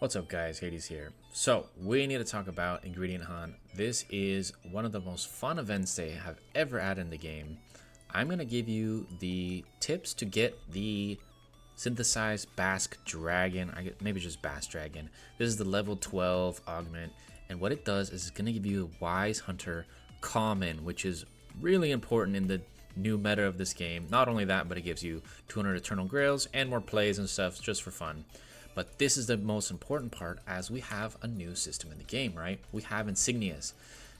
What's up guys, Hades here. So we need to talk about Ingredient Hunt. This is one of the most fun events they have ever added in the game. I'm going to give you the tips to get the synthesized Basque Dragon, maybe just Basque Dragon. This is the level 12 augment, and what it does is it's going to give you a Wise Hunter common, which is really important in the new meta of this game. Not only that, but it gives you 200 Eternal Grails and more plays and stuff just for fun. But this is the most important part, as we have a new system in the game, right? We have Insignias.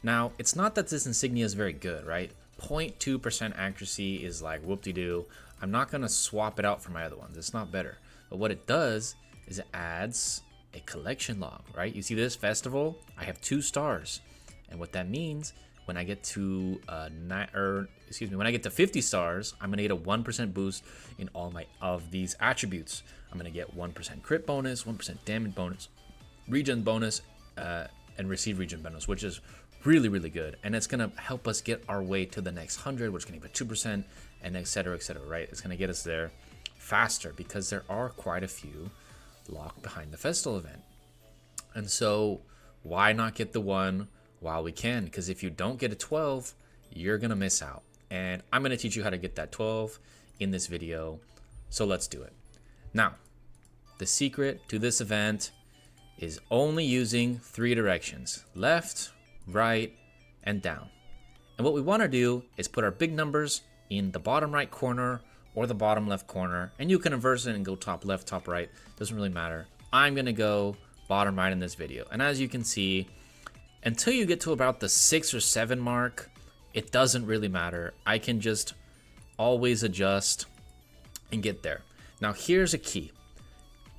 Now, it's not that this Insignia is very good, right? 0.2% accuracy is like whoop-de-doo. I'm not going to swap it out for my other ones. It's not better. But what it does is it adds a collection log, right? You see this festival? I have 2 stars. And what that means, when I get to when I get to 50 stars, I'm gonna get a 1% boost in all of these attributes. I'm gonna get 1% crit bonus, 1% damage bonus, regen bonus, and receive regen bonus, which is really good. And it's gonna help us get our way to the next 100, which is gonna be 2%, and etc, right? It's gonna get us there faster because there are quite a few locked behind the festival event. And so why not get the one while we can? Because if you don't get a 12, you're gonna miss out. And I'm gonna teach you how to get that 12 in this video. So let's do it. Now, the secret to this event is only using 3 directions: left, right, and down. And what we want to do is put our big numbers in the bottom right corner or the bottom left corner, and you can inverse it and go top left, top right, doesn't really matter. I'm gonna go bottom right in this video. And as you can see, until you get to about the 6 or 7 mark, it doesn't really matter. I can just always adjust and get there. Now here's a key.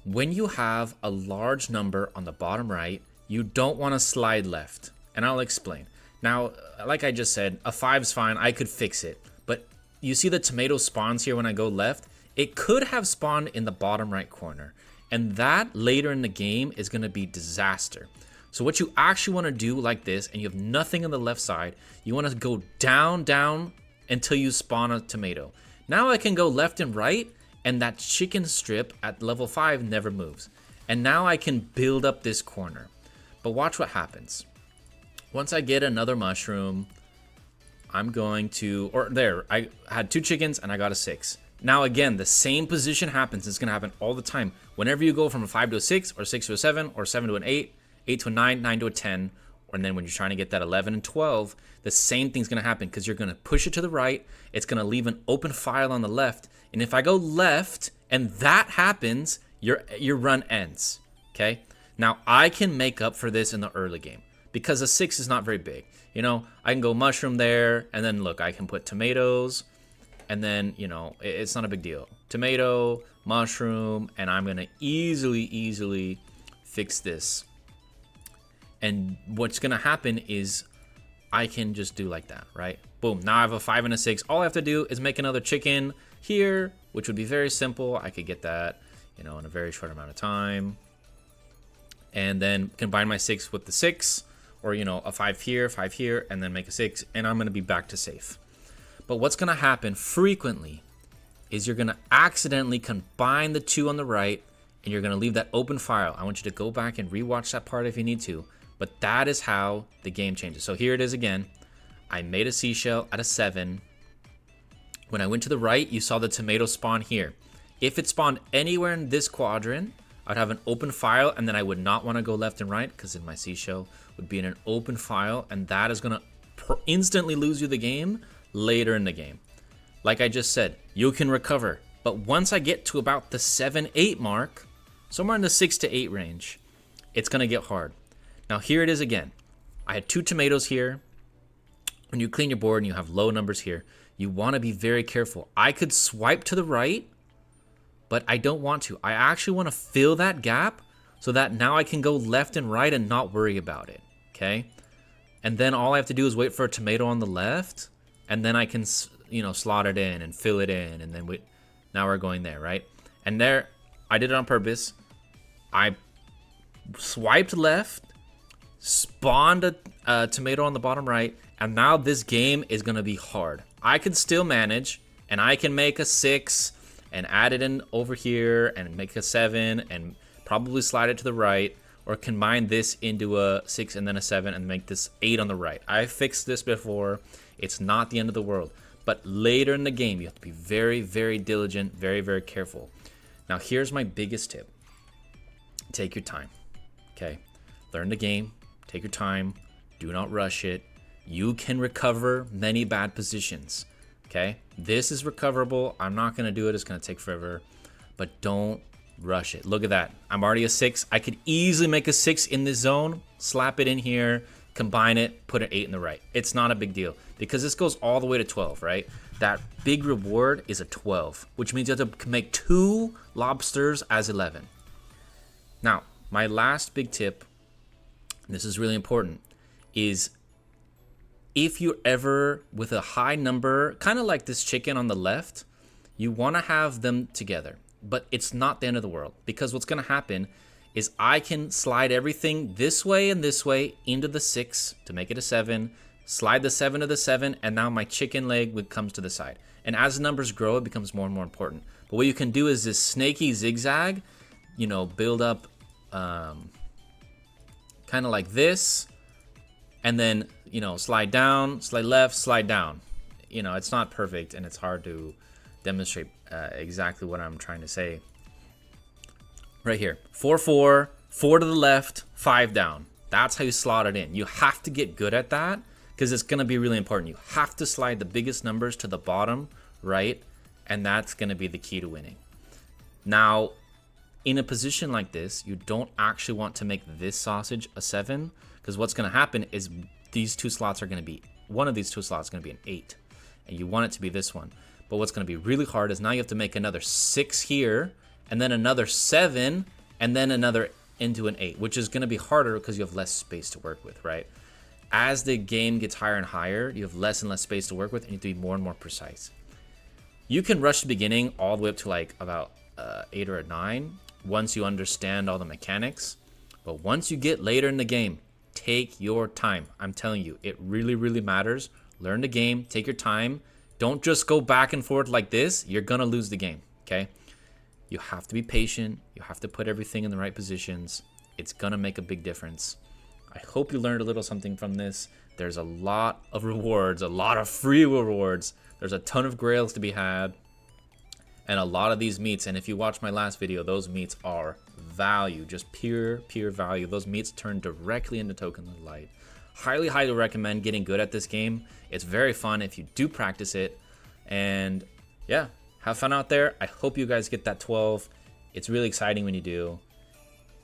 When you have a large number on the bottom right, you don't want to slide left, and I'll explain. Now, like I just said, a 5's fine, I could fix it, but you see the tomato spawns here when I go left? It could have spawned in the bottom right corner, and that later in the game is going to be disaster. So what you actually want to do like this, and you have nothing on the left side, you want to go down until you spawn a tomato. Now I can go left and right, and that chicken strip at level 5 never moves. And now I can build up this corner. But watch what happens. Once I get another mushroom, I'm going to, or there, I had 2 chickens and I got a 6. Now again, the same position happens. It's going to happen all the time. Whenever you go from a 5 to a 6, or 6 to a 7, or 7 to an 8, 8 to a 9, 9 to a 10, and then when you're trying to get that 11 and 12, the same thing's going to happen because you're going to push it to the right. It's going to leave an open file on the left. And if I go left and that happens, your run ends, okay? Now, I can make up for this in the early game because a 6 is not very big. You know, I can go mushroom there, and then look, I can put tomatoes, and then, you know, it's not a big deal. Tomato, mushroom, and I'm going to easily fix this. And what's going to happen is I can just do like that, right? Boom, now I have a 5 and a 6. All I have to do is make another chicken here, which would be very simple. I could get that, you know, in a very short amount of time. And then combine my 6 with the 6, or, you know, a 5 here, and then make a 6, and I'm going to be back to safe. But what's going to happen frequently is you're going to accidentally combine the 2 on the right, and you're going to leave that open file. I want you to go back and rewatch that part if you need to. But that is how the game changes. So here it is again. I made a seashell at a 7. When I went to the right, you saw the tomato spawn here. If it spawned anywhere in this quadrant, I'd have an open file, and then I would not want to go left and right because then my seashell would be in an open file, and that is going to instantly lose you the game later in the game. Like I just said, you can recover. But once I get to about the 7, 8 mark, somewhere in the 6 to 8 range, it's going to get hard. Now here it is again. I had 2 tomatoes here. When you clean your board and you have low numbers here, you want to be very careful. I could swipe to the right, but I don't want to. I actually want to fill that gap so that now I can go left and right and not worry about it, okay? And then all I have to do is wait for a tomato on the left, and then I can, you know, slot it in and fill it in, and then wait. Now we're going there, right? And there, I did it on purpose. I swiped left, spawned a tomato on the bottom right, and now this game is going to be hard. I can still manage, and I can make a 6 and add it in over here and make a 7 and probably slide it to the right, or combine this into a 6 and then a 7 and make this 8 on the right. I fixed this before. It's not the end of the world. But later in the game, you have to be very, very diligent, very, very careful. Now, here's my biggest tip. Take your time, okay? Learn the game, take your time, do not rush it. You can recover many bad positions, okay? This is recoverable. I'm not gonna do it, it's gonna take forever, but don't rush it. Look at that, I'm already a 6. I could easily make a 6 in this zone, slap it in here, combine it, put an 8 in the right. It's not a big deal because this goes all the way to 12, right? That big reward is a 12, which means you have to make 2 lobsters as 11. Now, my last big tip, and this is really important, is if you're ever with a high number, kind of like this chicken on the left, you want to have them together. But it's not the end of the world, because what's going to happen is I can slide everything this way and this way into the 6 to make it a 7, slide the 7 to the 7, and now my chicken leg comes to the side. And as the numbers grow, it becomes more and more important. But what you can do is this snaky zigzag, you know, build up kind of like this, and then, you know, slide down, slide left, slide down. You know, it's not perfect, and it's hard to demonstrate exactly what I'm trying to say. Right here, 4, 4, 4 to the left, 5 down. That's how you slot it in. You have to get good at that because it's going to be really important. You have to slide the biggest numbers to the bottom right, and that's going to be the key to winning. Now, in a position like this, you don't actually want to make this sausage a 7, because what's going to happen is these 2 slots are going to be, one of these 2 slots is going to be an 8, and you want it to be this one. But what's going to be really hard is now you have to make another 6 here, and then another 7, and then another into an 8, which is going to be harder because you have less space to work with, right? As the game gets higher and higher, you have less and less space to work with, and you have to be more and more precise. You can rush the beginning all the way up to like about 8 or a 9 once you understand all the mechanics. But once you get later in the game, take your time. I'm telling you, it really, really matters. Learn the game, take your time. Don't just go back and forth like this. You're going to lose the game, okay? You have to be patient. You have to put everything in the right positions. It's going to make a big difference. I hope you learned a little something from this. There's a lot of rewards, a lot of free rewards. There's a ton of grails to be had, and a lot of these meats. And if you watch my last video, those meats are value, just pure value. Those meats turn directly into tokens of light. Highly recommend getting good at this game. It's very fun if you do practice it. And yeah, have fun out there. I hope you guys get that 12. It's really exciting when you do.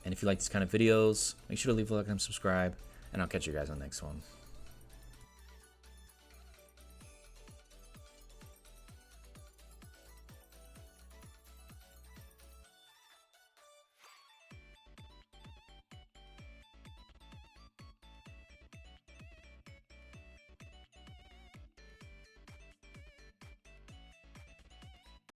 And if you like these kind of videos, make sure to leave a like and subscribe. And I'll catch you guys on the next one.